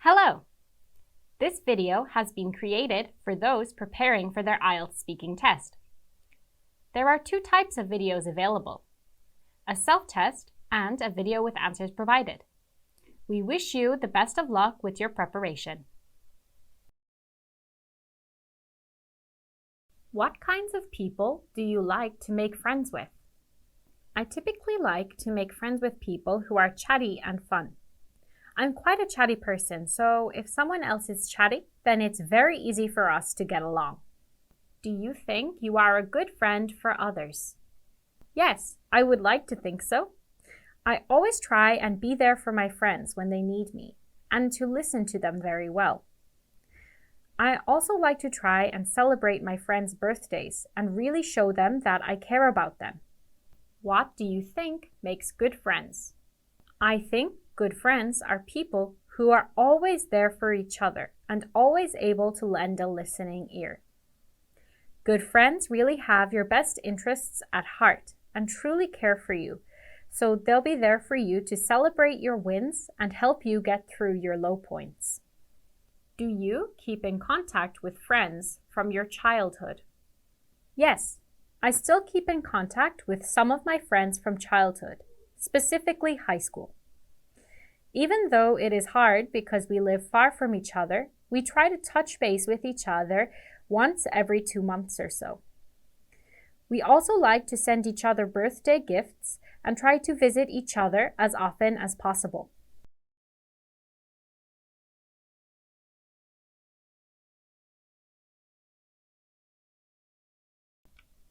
Hello! This video has been created for those preparing for their IELTS speaking test. There are two types of videos available, a self-test and a video with answers provided. We wish you the best of luck with your preparation. What kinds of people do you like to make friends with? I typically like to make friends with people who are chatty and fun. I'm quite a chatty person, so if someone else is chatty, then it's very easy for us to get along. Do you think you are a good friend for others? Yes, I would like to think so. I always try and be there for my friends when they need me, and to listen to them very well. I also like to try and celebrate my friends' birthdays and really show them that I care about them. What do you think makes good friends? I think good friends are people who are always there for each other and always able to lend a listening ear. Good friends really have your best interests at heart and truly care for you, so they'll be there for you to celebrate your wins and help you get through your low points. Do you keep in contact with friends from your childhood? Yes, I still keep in contact with some of my friends from childhood, specifically high school. Even though it is hard because we live far from each other, we try to touch base with each other once every 2 months or so. We also like to send each other birthday gifts and try to visit each other as often as possible.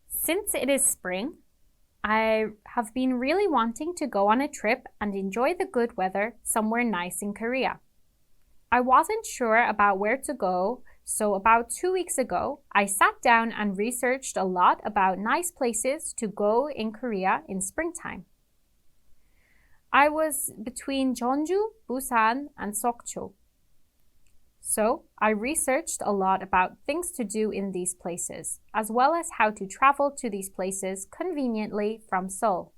Since it is spring, I have been really wanting to go on a trip and enjoy the good weather somewhere nice in Korea. I wasn't sure about where to go, so about 2 weeks ago, I sat down and researched a lot about nice places to go in Korea in springtime. I was between Jeonju, Busan, and Sokcho. So I researched a lot about things to do in these places, as well as how to travel to these places conveniently from Seoul.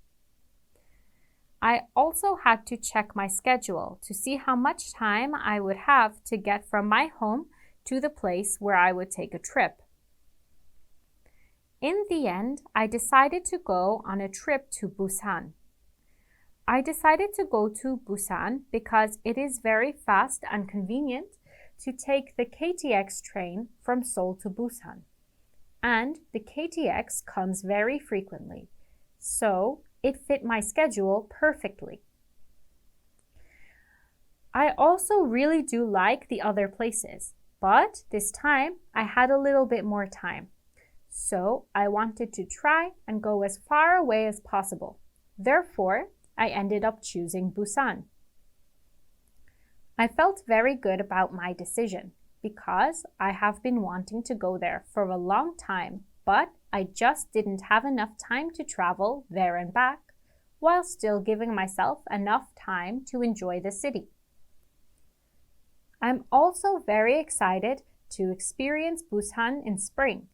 I also had to check my schedule to see how much time I would have to get from my home to the place where I would take a trip. In the end, I decided to go on a trip to Busan. I decided to go to Busan because it is very fast and convenient to take the KTX train from Seoul to Busan. And the KTX comes very frequently, so it fit my schedule perfectly. I also really do like the other places, but this time I had a little bit more time. So I wanted to try and go as far away as possible. Therefore, I ended up choosing Busan. I felt very good about my decision because I have been wanting to go there for a long time, but I just didn't have enough time to travel there and back while still giving myself enough time to enjoy the city. I'm also very excited to experience Busan in spring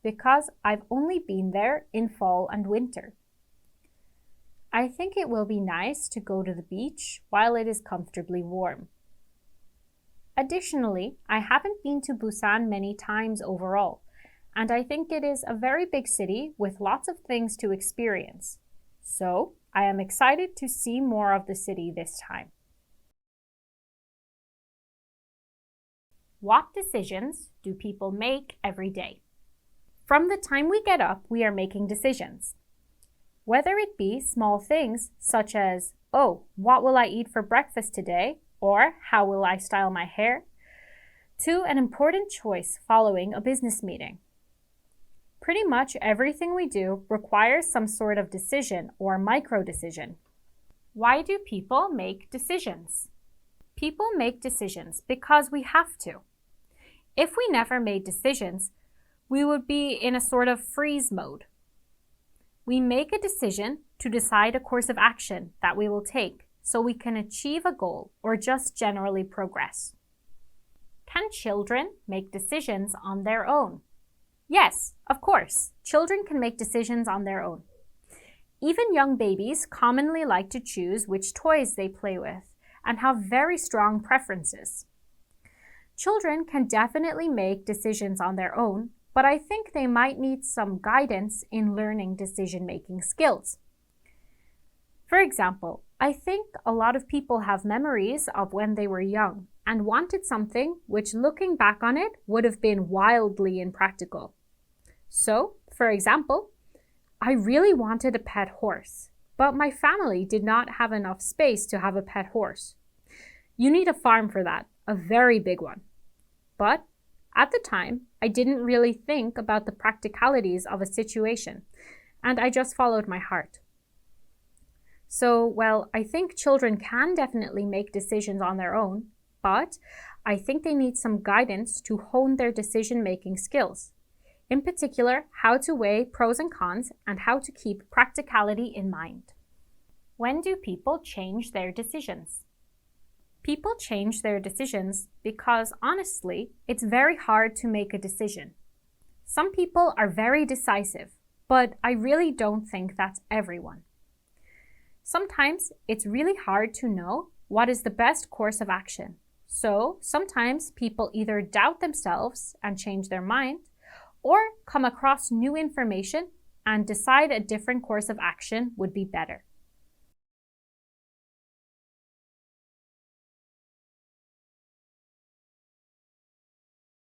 because I've only been there in fall and winter. I think it will be nice to go to the beach while it is comfortably warm. Additionally, I haven't been to Busan many times overall, and I think it is a very big city with lots of things to experience. So, I am excited to see more of the city this time. What decisions do people make every day? From the time we get up, we are making decisions. Whether it be small things such as, oh, what will I eat for breakfast today? Or how will I style my hair? To an important choice following a business meeting. Pretty much everything we do requires some sort of decision or micro-decision. Why do people make decisions? People make decisions because we have to. If we never made decisions, we would be in a sort of freeze mode. We make a decision to decide a course of action that we will take so we can achieve a goal or just generally progress. Can children make decisions on their own? Yes, of course, children can make decisions on their own. Even young babies commonly like to choose which toys they play with and have very strong preferences. Children can definitely make decisions on their own, but I think they might need some guidance in learning decision-making skills. For example, I think a lot of people have memories of when they were young and wanted something which, looking back on it, would have been wildly impractical. So, for example, I really wanted a pet horse, but my family did not have enough space to have a pet horse. You need a farm for that, a very big one. But at the time, I didn't really think about the practicalities of a situation, and I just followed my heart. So, well, I think children can definitely make decisions on their own, but I think they need some guidance to hone their decision-making skills. In particular, how to weigh pros and cons and how to keep practicality in mind. When do people change their decisions? People change their decisions because, honestly, it's very hard to make a decision. Some people are very decisive, but I really don't think that's everyone. Sometimes it's really hard to know what is the best course of action. So sometimes people either doubt themselves and change their mind, or come across new information and decide a different course of action would be better.